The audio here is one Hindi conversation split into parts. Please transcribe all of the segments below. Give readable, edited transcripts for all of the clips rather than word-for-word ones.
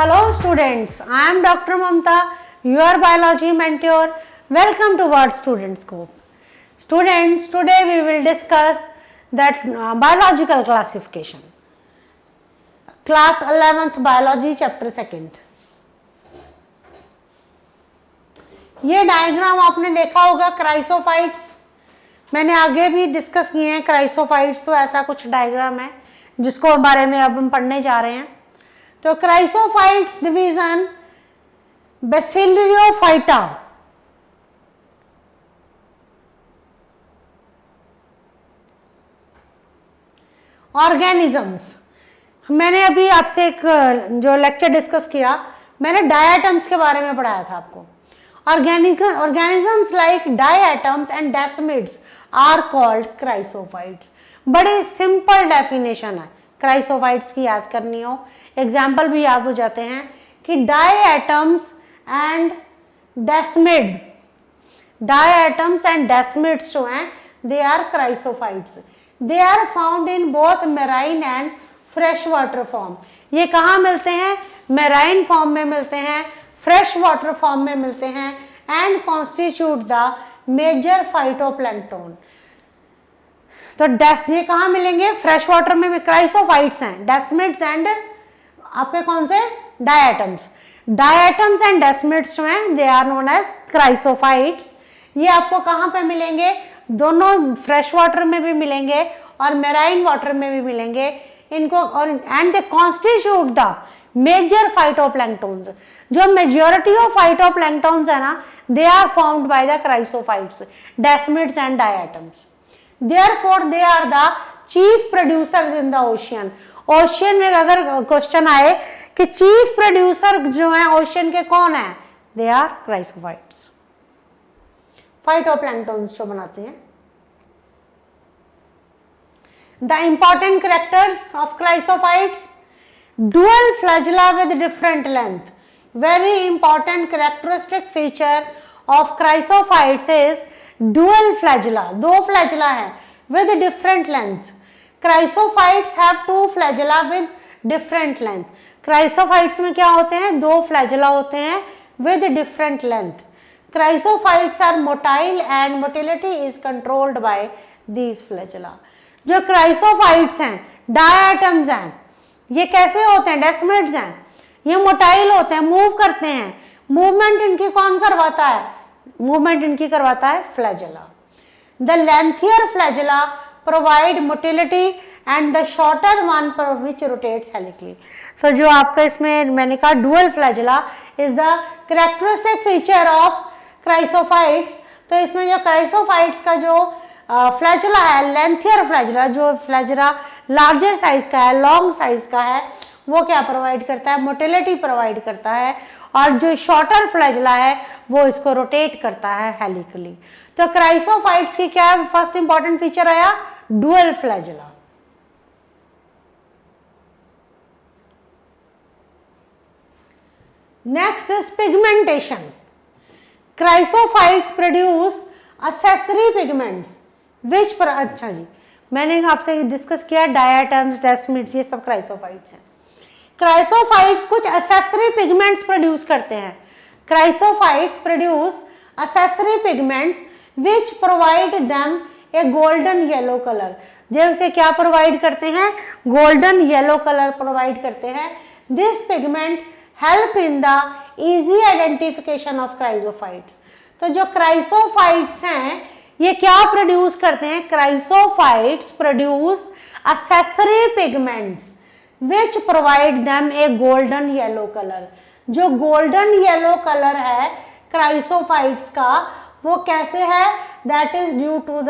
Hello students, I am Dr. Mamta, your biology mentor. Welcome to Word Student Scope. Students, today we will discuss that biological classification. Class 11th Biology Chapter 2nd. ये डायग्राम आपने देखा होगा क्राइसोफाइट्स, मैंने आगे भी डिस्कस किए हैं क्राइसोफाइट्स, तो ऐसा कुछ डायग्राम है जिसको बारे में अब हम पढ़ने जा रहे हैं। तो क्राइसोफाइट्स डिवीजन बेसिलियोफाइटा, ऑर्गेनिजम्स, मैंने अभी आपसे एक जो लेक्चर डिस्कस किया, मैंने डायटम्स के बारे में पढ़ाया था आपको। organisms like diatoms and desmids are called chrysophytes। बड़ी सिंपल डेफिनेशन है, क्राइसोफाइट्स की याद करनी हो, एग्जाम्पल भी याद हो जाते हैं कि diatoms and desmids, diatoms and desmids जो हैं they are chrysophytes. They are found in both marine and fresh water form. ये कहाँ मिलते हैं? मेराइन फॉर्म में मिलते हैं, फ्रेश वाटर फॉर्म में मिलते हैं, and constitute the major phytoplankton. तो ये कहाँ मिलेंगे? फ्रेश वाटर में भी क्राइसोफाइट्स हैं, डेस्मिड्स एंड आपके कौन से? डायटम्स। डायटम्स एंड डेस्मिड्स जो हैं they are known as chrysophytes. ये आपको कहाँ पे मिलेंगे? दोनों फ्रेश वाटर में भी मिलेंगे और मेराइन वाटर में भी मिलेंगे इनको, और and they constitute the major phytoplanktons. जो मेजॉरिटी ऑफ फाइटोप्लैंक्टन्स है ना, they are formed by the chrysophytes, desmids and diatoms. Therefore, they are the chief producers in the ocean। Ocean में अगर क्वेश्चन आए कि चीफ प्रोड्यूसर जो है ओशियन के कौन है, दे आर क्राइसोफाइट्स, फाइटोप्लैंक्टन्स जो बनाते हैं। The important characters of chrysophytes: dual flagella with different length। Very important characteristic feature of chrysophytes is dual flagella, दो flagella है with different length। Chrysophytes have two flagella with different length। Chrysophytes में क्या होते हैं? दो flagella होते हैं with different length। Chrysophytes are motile and motility is controlled by these flagella। जो क्राइसोफाइट्स हैं, डायटम्स हैं, ये कैसे होते हैं? डेस्मिड्स हैं, ये मोटाइल होते हैं, मूव करते हैं। मूवमेंट इनकी कौन करवाता है? मूवमेंट इनकी करवाता है flagella. The lengthier flagella provide motility and the shorter one which rotates helically. So जो आपका इसमें मैंने कहा dual flagella is the characteristic feature of chrysophytes. तो इसमें जो क्राइसोफाइट्स का जो फ्लैजेला है, लेंथियर फ्लैजेला, जो फ्लैजेला लार्जर साइज का है, लॉन्ग साइज का है, वो क्या प्रोवाइड करता है? मोटिलिटी प्रोवाइड करता है। और जो शॉर्टर फ्लैजेला है वो इसको रोटेट करता है हेलिकली। तो क्राइसोफाइट्स की क्या फर्स्ट इंपॉर्टेंट फीचर आया? Dual flagella. Next is pigmentation. Chrysophytes produce accessory pigments which पर, अच्छा जी मैंने आपसे डिस्कस किया डायटम्स, डेस्मिड्स, ये सब क्राइसोफाइट्स हैं। क्राइसोफाइट्स कुछ एक्सेसरी पिगमेंट्स प्रोड्यूस करते हैं। Chrysophytes produce accessory pigments which provide them a golden yellow colour. जैसे क्या प्रोवाइड करते हैं? गोल्डन येलो कलर प्रोवाइड करते हैं। This pigment help in the easy identification of chrysophytes. तो जो क्राइसोफाइट्स हैं ये क्या प्रोड्यूस करते हैं? Chrysophytes produce accessory pigments which provide them a golden yellow colour. जो गोल्डन येलो कलर है क्राइसोफाइट्स का, वो कैसे है? That is due to the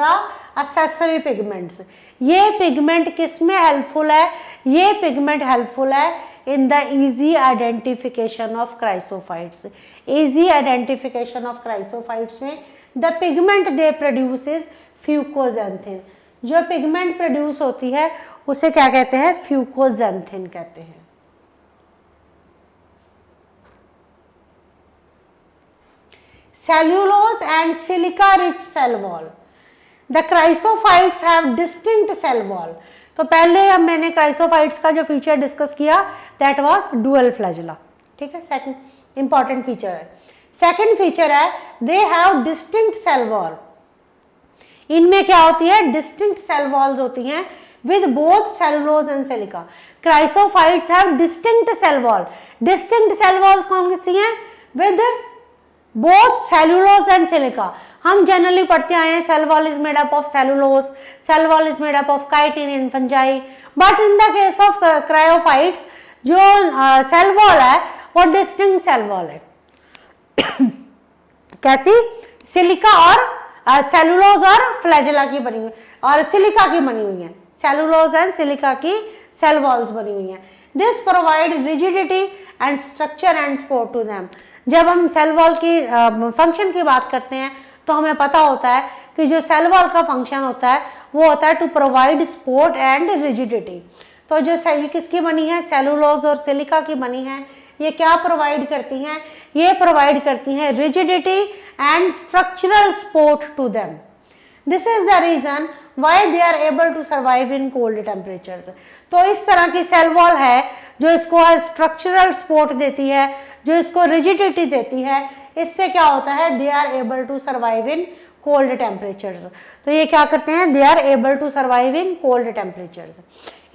accessory pigments. ये पिगमेंट किस में हेल्पफुल है? ये पिगमेंट हेल्पफुल है in the easy identification of chrysophytes। easy identification of chrysophytes में the pigment they produce is fucoxanthin। जो पिगमेंट प्रोड्यूस होती है उसे क्या कहते हैं? फ्यूकोजेंथिन कहते हैं। cellulose and silica rich cell wall। the chrysophytes have distinct cell wall। तो पहले अब मैंने क्राइसोफाइट्स का जो फीचर डिस्कस किया दैट वाज डुअल फ्लैजेला, ठीक है, सेकंड इंपॉर्टेंट फीचर है। सेकंड फीचर है they have distinct cell wall. इनमें क्या होती है, डिस्टिंक्ट सेल वॉल्स होती हैं with both cellulose and silica. Chrysophytes have distinct cell wall. Distinct cell walls कौन सी हैं? With both cellulose and silica. हम जनरली पढ़ते आए हैं cell wall is made up of cellulose, cell wall is made up of chitin in fungi. But in the case of cryophytes जो cell wall है वो distinct cell wall है। कैसी? सिलिका और सेलुलोज और फ्लैजेला की बनी हुई और सिलिका की बनी हुई है, सेलुलोज एंड सिलिका की सेल वॉल्स बनी हुई हैं। This provide rigidity and structure and support to them. जब हम सेल वॉल की फंक्शन की बात करते हैं तो हमें पता होता है कि जो सेल वॉल का फंक्शन होता है वो होता है to provide support and rigidity. तो जो ये किसकी बनी है, सेलुलोज और सिलिका की बनी है, ये क्या प्रोवाइड करती हैं, ये प्रोवाइड करती हैं rigidity and structural support to them. This is the reason why they are able to survive in cold temperatures. तो इस तरह की सेल वॉल है जो इसको स्ट्रक्चरल सपोर्ट देती है, जो इसको रिजिडिटी देती है, इससे क्या होता है, they are able to survive in cold temperatures. तो ये क्या करते हैं, they are able to survive in cold temperatures.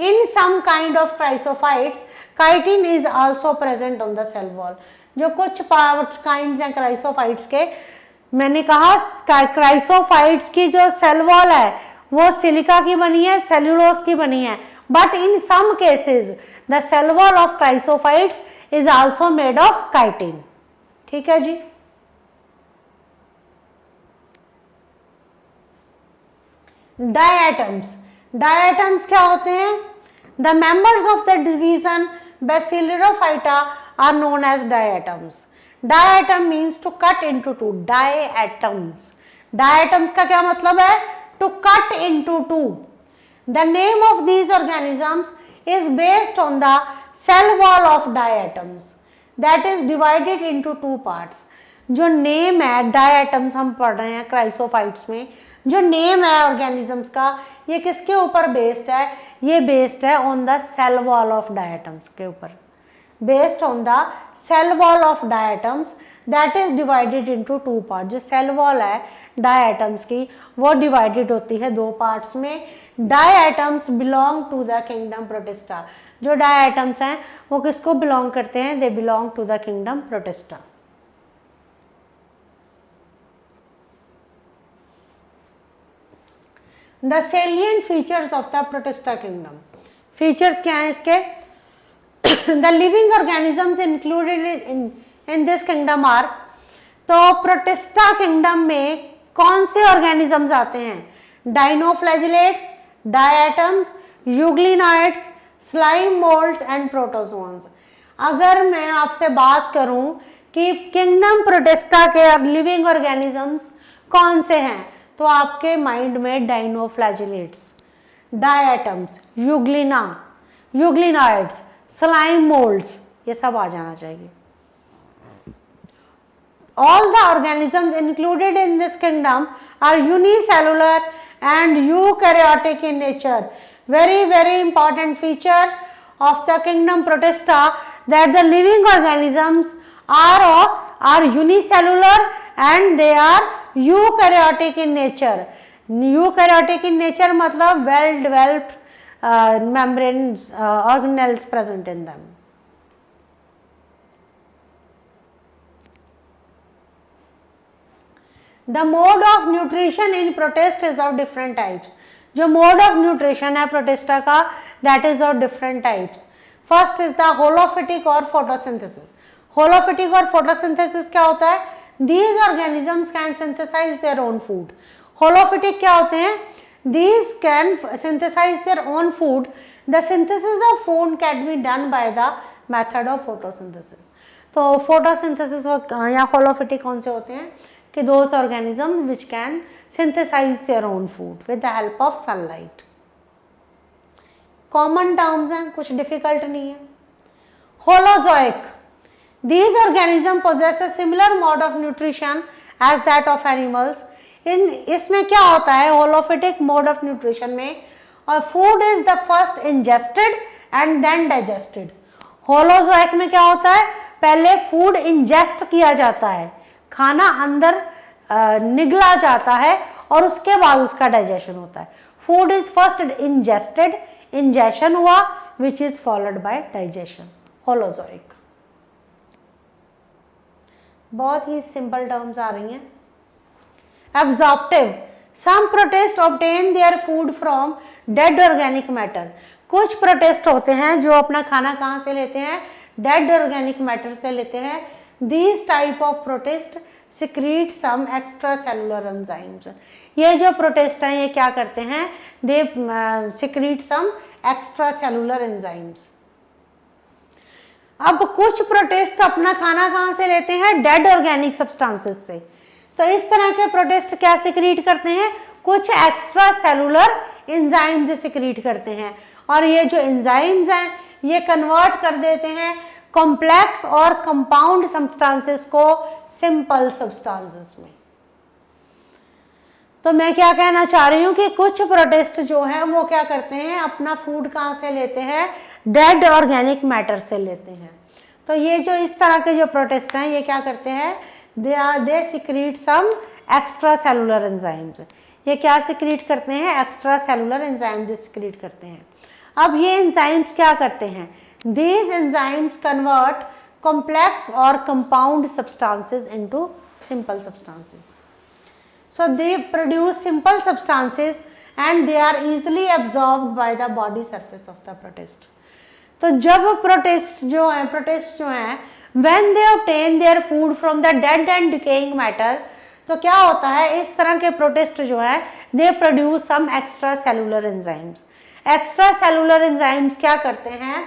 In some kind of chrysophytes chitin is also present on the cell wall. जो कुछ काइंड्स हैं क्राइसोफाइट्स के, मैंने कहा क्राइसोफाइट्स की जो सेल वॉल है वो सिलिका की बनी है, सेल्यूलोज की बनी है, but in some cases the cell wall of chrysophytes is also made of chitin. ठीक है जी। डायटम्स, डायटम्स क्या होते हैं, the members of the division Basilorophyta are known as diatoms. Diatom means to cut into two. Diatoms. Diatoms का क्या मतलब है, to cut into two. The name of these organisms is based on the cell wall of diatoms that is divided into two parts. जो नेम है डायटम्स हम पढ़ रहे हैं क्राइसोफाइट्स में, जो नेम है ऑर्गेनिजम्स का, ये किसके ऊपर बेस्ड है, ये बेस्ड है on the cell wall of diatoms के ऊपर, based on the cell wall of diatoms that is divided into two part. जो सेल वॉल है डायटम्स की वो डिवाइडेड होती है दो पार्ट्स में। Diatoms belong to the kingdom Protista. जो डायटम्स हैं वो किसको बिलोंग करते हैं, they belong to the kingdom Protista. The salient features of the Protista kingdom. Features क्या हैं इसके? The living organisms included in this kingdom are, तो Protista kingdom में कौन से organisms आते हैं? Dinoflagellates, diatoms, euglenoids, slime molds and protozoans. अगर मैं आपसे बात करूं कि किंगडम प्रोटिस्टा के लिविंग ऑर्गेनिजम्स कौन से हैं, तो आपके माइंड में dinoflagellates, diatoms, euglenoids, slime moulds, ये सब आ जाना चाहिए। All the organisms included in this kingdom are unicellular and eukaryotic in nature. Very important feature of the kingdom Protista that the living organisms are unicellular and they are eukaryotic in nature. Eukaryotic in nature मतलब well developed membranes organelles present in them. The mode of nutrition in protist is of different types. जो mode of nutrition है protista का, that is of different types. First is the holophytic or photosynthesis. Holophytic और photosynthesis क्या होता है? These organisms can synthesize their own food. Holophytic क्या होते हैं? These can synthesize their own food. The synthesis of food can be done by the method of photosynthesis. तो photosynthesis या holophytic कौन से होते हैं कि those organisms which can synthesize their own food with the help of sunlight. Common terms हैं, कुछ difficult नहीं है. Holozoic. These organisms possess a similar mode of nutrition as that of animals. इसमें क्या होता है holophytic mode of nutrition में, और food is the first ingested and then digested. Holozoic में क्या होता है? पहले फूड इंजेस्ट किया जाता है, खाना अंदर निगला जाता है और उसके बाद उसका डाइजेशन होता है। Food is first ingested, ingestion हुआ, which is followed by digestion, holozoic. बहुत ही सिंपल टर्म्स आ रही हैं। Absorptive, some protist obtain their food from dead organic matter. कुछ प्रोटिस्ट होते हैं जो अपना खाना कहाँ से लेते हैं, डेड ऑर्गेनिक मैटर से लेते हैं। These type of protist secrete some extracellular enzymes. ये जो प्रोटिस्ट हैं ये क्या करते हैं, they secrete some extracellular enzymes. अब कुछ प्रोटिस्ट अपना खाना कहाँ से लेते हैं, डेड ऑर्गेनिक सब्सटेंसेस से। तो इस तरह के प्रोटिस्ट क्या सिक्रीट करते हैं, कुछ एक्स्ट्रा सेलुलर एंजाइम्स सिक्रीट करते हैं, और ये जो एंजाइम्स हैं ये कन्वर्ट कर देते हैं कॉम्प्लेक्स और कंपाउंड सब्सटेंसेस को सिंपल सब्सटेंसेस में। तो मैं क्या कहना चाह रही हूँ कि कुछ प्रोटिस्ट जो है वो क्या करते हैं, अपना फूड कहाँ से लेते हैं, डेड ऑर्गेनिक मैटर से लेते हैं। तो ये जो इस तरह के जो प्रोटिस्ट हैं ये क्या करते हैं, they secrete some extracellular enzymes. ये क्या सिक्रीट करते हैं, एक्स्ट्रा सेलुलर एंजाइम्स सिक्रीट करते हैं। अब ये एंजाइम्स क्या करते हैं, दीज एंजाइम्स कन्वर्ट कॉम्प्लेक्स और compound substances into simple substances. So they produce simple substances and they are easily absorbed by the body surface of the protist. तो जब प्रोटिस्ट जो है when they obtain their food from the dead and decaying matter, तो क्या होता है, इस तरह के प्रोटिस्ट जो है they produce some extra cellular enzymes. Extra cellular enzymes क्या करते हैं,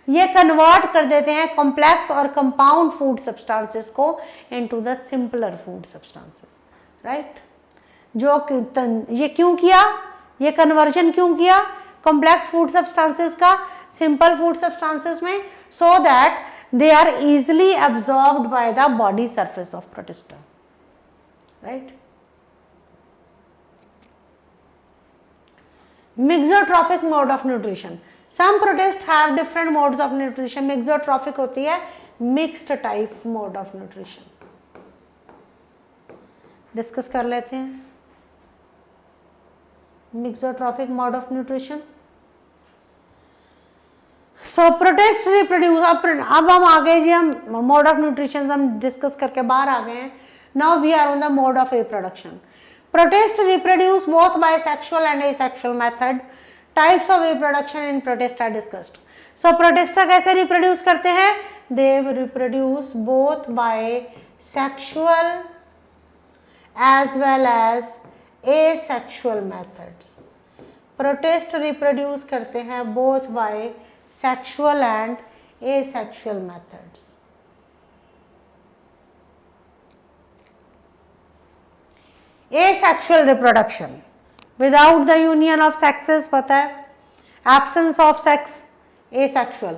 ये कन्वर्ट कर देते हैं कॉम्प्लेक्स और कंपाउंड फूड सब्सटेंसेस को into the simpler food substances, right. जो ये क्यों किया, ये कन्वर्जन क्यों किया कॉम्प्लेक्स फूड सब्सटेंसेस का सिंपल फूड सब्सटेंसेस में, so that they are easily absorbed by the body surface of protist, right. Mixotrophic mode of nutrition, some protist have different modes of nutrition. Mixotrophic होती है mixed type mode of nutrition, discuss कर लेते हैं। Mixotrophic mode of nutrition, so protist reproduce. अब हम आगे जी, हम मोड ऑफ न्यूट्रिशन हम डिस्कस करके बाहर आ गए हैं। Now we are on the mode of reproduction. Protists reproduce both by sexual and asexual method. Types of reproduction in protista are discussed. So protista कैसे reproduce करते हैं? They reproduce both by sexual as well as asexual methods. Protist reproduce करते हैं both by sexual and asexual methods. Asexual reproduction, without the union of sexes, पता है, absence of sex, asexual.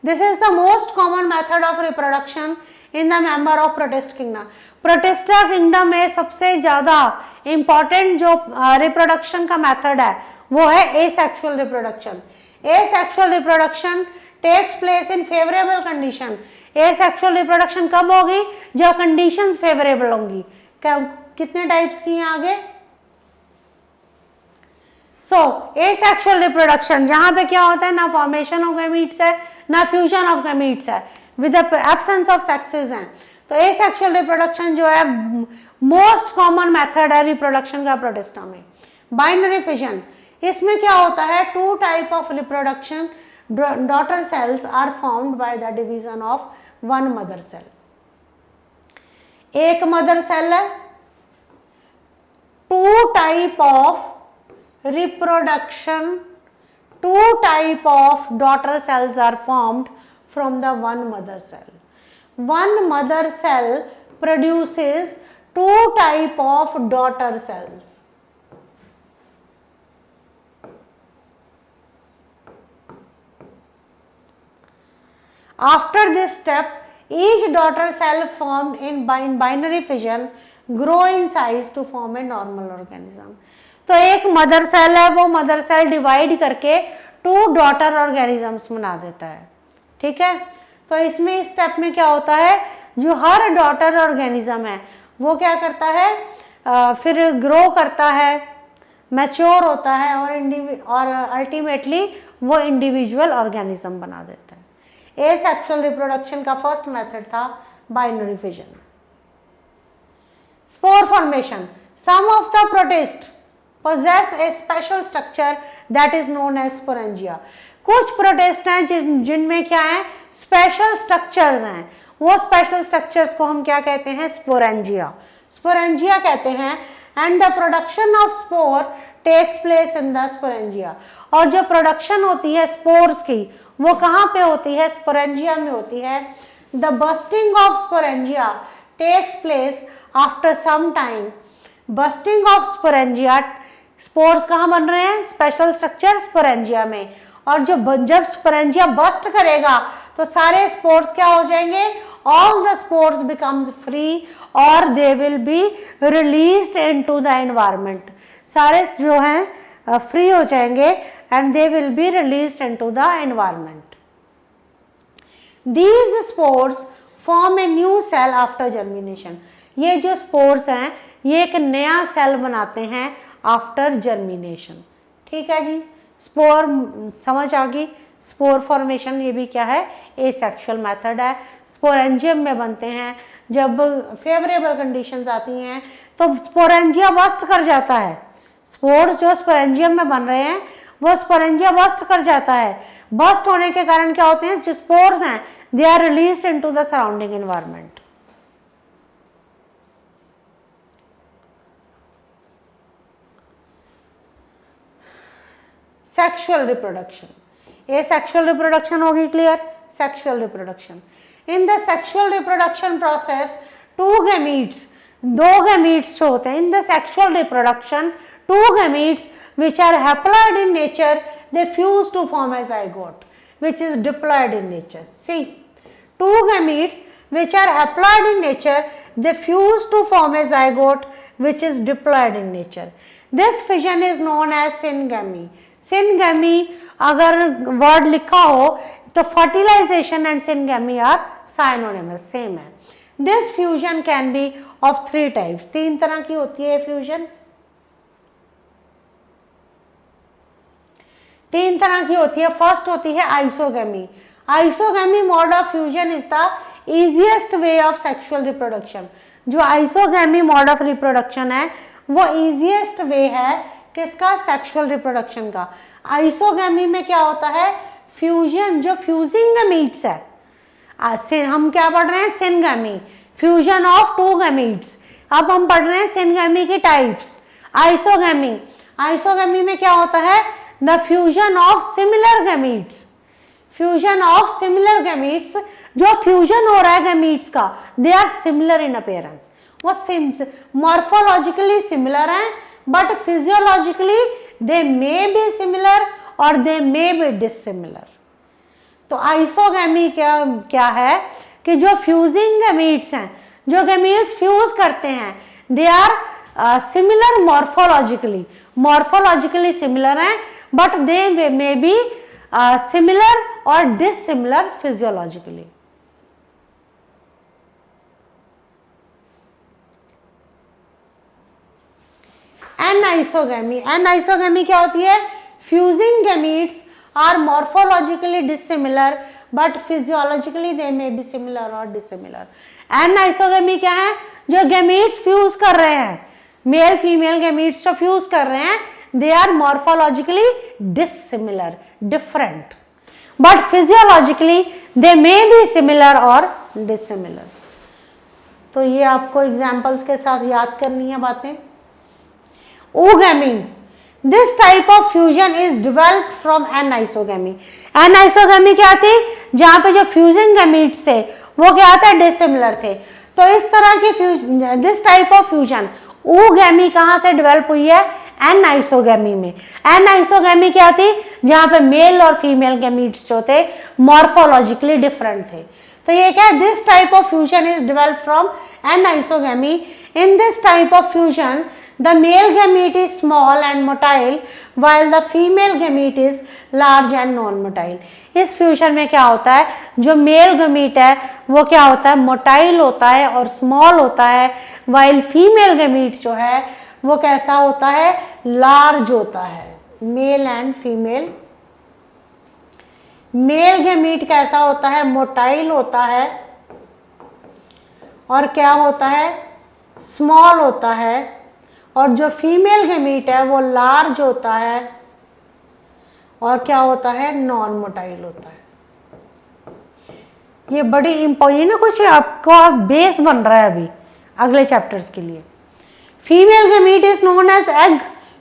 This is the most common method of reproduction in the member of protist kingdom. Protista kingdom में सबसे ज़्यादा important जो reproduction का method है वो है asexual reproduction. Asexual reproduction takes place in favorable condition. Asexual reproduction कब होगी, जब conditions favorable होंगी। कितने टाइप्स की हैं आगे, सो एसेक्सुअल रिप्रोडक्शन जहां पे क्या होता है, ना फॉर्मेशन ऑफ गैमीट्स है ना फ्यूजन ऑफ गैमीट्स है, विद एब्सेंस ऑफ सेक्सेस हैं। तो एसेक्सुअल रिप्रोडक्शन जो है मोस्ट कॉमन मेथड है रिप्रोडक्शन का प्रोटिस्टा में। बाइनरी फिजन, इसमें क्या होता है, two type of reproduction, daughter cells are formed by the division of one mother cell. एक मदर सेल है, two type of reproduction, two type of daughter cells are formed from the one mother cell. One mother cell produces two type of daughter cells. After this step, each daughter cell formed in binary fission grow in size to form a normal organism. तो एक मदर सेल है, वो मदर सेल डिवाइड करके टू डॉटर ऑर्गेनिजम्स बना देता है, ठीक है। तो इसमें इस स्टेप में क्या होता है, जो हर डॉटर ऑर्गेनिज्म है वो क्या करता है, फिर ग्रो करता है, मैच्योर होता है और अल्टीमेटली वो इंडिविजुअल ऑर्गेनिज्म बना देता है। एसेक्सुअल रिप्रोडक्शन का फर्स्ट मेथड था binary fission. Spore formation, some of the protist possess a special structure that is known as sporangia। कुछ प्रोटिस्ट हैं जिनमें क्या है, स्पेशल स्ट्रक्चर्स हैं, वो स्पेशल स्ट्रक्चर्स को हम क्या कहते हैं, स्पोरेंजिया, स्पोरेंजिया कहते हैं। And the production of spore takes place in the sporangia, और जो प्रोडक्शन होती है स्पोर्स की वो कहाँ पे होती है, स्पोरेंजिया में होती है। The bursting of sporangia takes place after some time. Bursting of sporangia, spores कहाँ बन रहे हैं, स्पेशल स्ट्रक्चर स्पोरेंजिया में, और जब स्पोरेंजिया बस्ट करेगा तो सारे स्पोर्स क्या हो जाएंगे, all the spores becomes free और they will be released into the environment. सारे जो हैं फ्री हो जाएंगे and they will be released into the environment. These spores form a new cell after germination. ये जो स्पोर्स हैं ये एक नया सेल बनाते हैं आफ्टर जर्मिनेशन। ठीक है जी, स्पोर समझ आ गई। स्पोर फॉर्मेशन ये भी क्या है, एसेक्सुअल मेथड है, स्पोरेंजियम में बनते हैं। जब फेवरेबल कंडीशंस आती हैं तो स्पोरेंजिया बस्ट कर जाता है, स्पोर जो स्पोरेंजियम में बन रहे हैं वो स्पोरेंजिया बस्ट कर जाता है। बस्ट होने के कारण क्या होते हैं, जो स्पोर्स हैं they are released into the surrounding environment. Sexual reproduction, ये सेक्सुअल रिप्रोडक्शन होगी clear. Sexual reproduction, in the sexual reproduction process two gametes, दो गैमीट्स जो होते हैं in the sexual reproduction, two gametes which are haploid in nature they fuse to form a zygote which is diploid in nature। See, two gametes which are haploid in nature they fuse to form a zygote which is diploid in nature। This fission is known as syngamy। syngamy अगर वर्ड लिखा हो तो fertilization and syngamy are synonymous, same है। This fusion can be of three types, तीन तरह की होती है फ्यूजन, तीन तरह की होती है। फर्स्ट होती है isogamy. Isogamy mode of fusion is the easiest way of sexual reproduction. जो आइसोगैमी मोड ऑफ रिप्रोडक्शन है वो इजीएस्ट वे है किसका, सेक्सुअल रिप्रोडक्शन का। आइसोगैमी में क्या होता है, फ्यूजन जो फ्यूजिंग गैमीट्स है, हम क्या पढ़ रहे हैं, syngamy, fusion of to gametes. अब हम पढ़ रहे हैं सिनगैमी की टाइप्स। आइसोगैमी, आइसोगैमी में क्या होता है, the fusion of similar gametes. Fusion of similar gametes, जो फ्यूजन हो रहा है गैमीट्स का they are similar in appearance, वो मॉर्फोलॉजिकली सिमिलर हैं but physiologically they may be similar और दे मे बी डिसिमिलर। तो आइसोगैमी क्या है कि जो फ्यूजिंग गैमीट्स हैं, जो गैमीट्स फ्यूज करते हैं they are similar morphologically, morphologically similar हैं but they may be similar और डिसिमिलर फिजियोलॉजिकली। एनाइसोगैमी, एनाइसोगैमी क्या होती है, fusing gametes are morphologically dissimilar but physiologically they may be similar और डिसिमिलर। एनाइसोगैमी क्या है, जो गैमीट्स फ्यूज कर रहे हैं, मेल फीमेल गैमीट्स जो फ्यूज कर रहे हैं they are morphologically dissimilar, different, but physiologically they may be similar or dissimilar। तो ये आपको एग्जाम्पल्स के साथ याद करनी है बातें। ओगैमी, this type of fusion is developed from anisogamy. Anisogamy क्या थी, जहाँ पे जो फ्यूजिंग गैमीट्स थे वो क्या था, डिसिमिलर थे। तो इस तरह की fusion, this type of fusion, ओगैमी कहाँ से डेवलप हुई है, एनाइसोगैमी में। एनाइसोगैमी क्या थी, जहां पे मेल और फीमेल गैमीट्स जो थे मॉर्फोलॉजिकली डिफरेंट थे। तो ये क्या है, this type of fusion is developed from anisogamy. In this type of fusion The male gamete is small and motile while the female gamete is large and non-motile. इस फ्यूजन में क्या होता है, जो मेल गमीट है वो क्या होता है, मोटाइल होता है और स्मॉल होता है, while फीमेल गमीट जो है वो कैसा होता है, लार्ज होता है. Mail and female. Male gamete कैसा होता है, मोटाइल होता है और क्या होता है, स्मॉल होता है. और जो फीमेल गमीट है वो लार्ज होता है और क्या होता है, नॉन मोटाइल होता है. ये बड़ी इम्पोर्टेंट ना, कुछ आपका बेस बन रहा है अभी अगले चैप्टर्स के लिए. Female gamete is known as egg.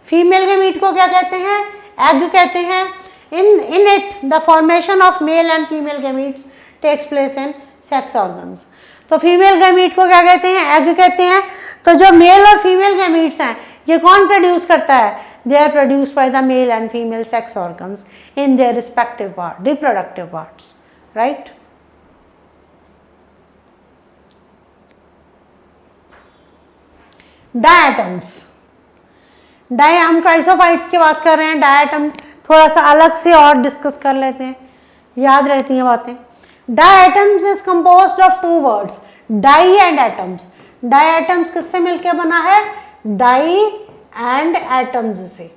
Female gamete को क्या कहते हैं, एग कहते हैं. in it the formation of male and female gametes takes place in sex organs. तो फीमेल गैमीट को क्या कहते हैं, एग कहते हैं. तो जो मेल और फीमेल गैमीट्स हैं ये कौन प्रोड्यूस करता है, they are produce by the male and female sex organs in their respective part, reproductive parts, right. Diatoms. हम क्राइसोफाइट्स की बात कर रहे हैं. डायटम थोड़ा सा अलग से और डिस्कस कर लेते हैं, याद रहती हैं बातें. Diatoms is composed of two words, di and atoms. Di atoms किससे मिलके बना है, डाई एंड एटम्स से.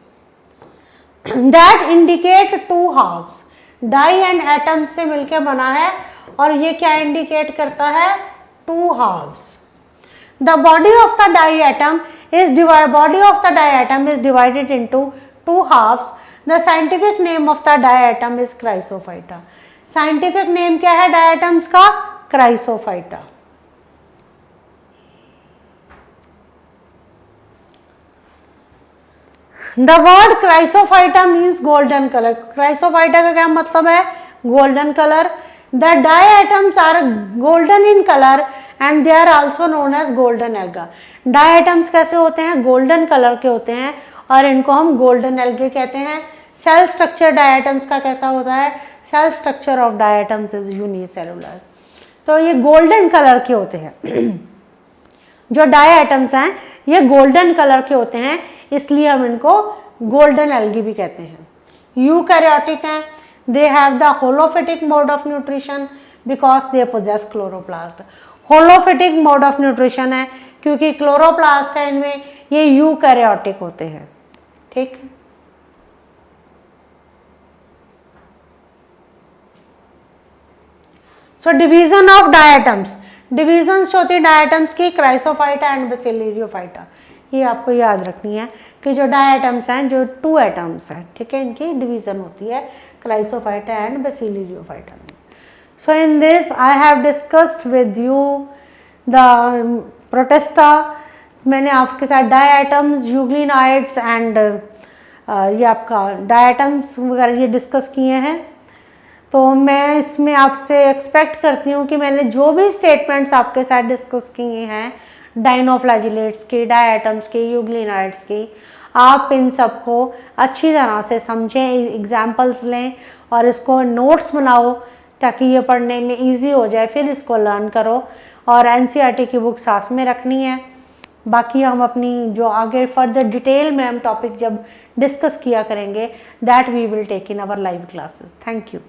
That indicate two halves. Di and atoms से मिलके बना है और ये क्या इंडिकेट करता है, two halves. The body of the diatom is divided into two halves. The scientific name of the diatom is Chrysophyta. Scientific name क्या है diatoms का, Chrysophyta. The word Chrysophyta means golden color. Chrysophyta का क्या मतलब है, golden color. The diatoms are golden in color and they are also known as golden alga. Diatoms कैसे होते हैं, गोल्डन कलर के होते हैं और इनको हम गोल्डन एल्गे कहते हैं. सेल स्ट्रक्चर डायटम्स का कैसा होता है, cell structure of diatoms is unicellular. तो ये गोल्डन कलर के होते हैं. जो डायटम्स हैं ये गोल्डन कलर के होते हैं, इसलिए हम इनको गोल्डन एल्गी भी कहते हैं. यूकैरियोटिक हैं. They have the holophytic mode of nutrition because they possess chloroplast. Holophytic mode of nutrition है क्योंकि क्लोरोप्लास्ट है इनमें, ये यूकैरियोटिक होते हैं. ठीक. So division of diatoms. Divisions होती है डायटम्स की, क्राइसोफाइटा एंड बेसिलियोफाइटा. ये आपको याद रखनी है कि जो डायटम्स हैं, जो टू एटम्स हैं, ठीक है, इनकी डिवीजन होती है क्राइसोफाइटा एंड बेसिलियोफाइटा में. So in this I have discussed with you the protista. मैंने आपके साथ डायटम्स, यूग्लिनाइड्स एंड ये आपका डायटम्स वगैरह ये डिस्कस किए हैं. तो मैं इसमें आपसे एक्सपेक्ट करती हूँ कि मैंने जो भी स्टेटमेंट्स आपके साथ डिस्कस किए हैं, डाइनोफ्लैजिलेट्स के, डायटम्स के, यूग्लिनाइड्स की, आप इन सबको अच्छी तरह से समझें, एग्जाम्पल्स लें और इसको नोट्स बनाओ ताकि ये पढ़ने में इजी हो जाए. फिर इसको लर्न करो और एनसीईआरटी की बुक साथ में रखनी है. बाकी हम अपनी जो आगे फर्दर डिटेल में हम टॉपिक जब डिस्कस किया करेंगे, that we will take in our live classes. Thank you.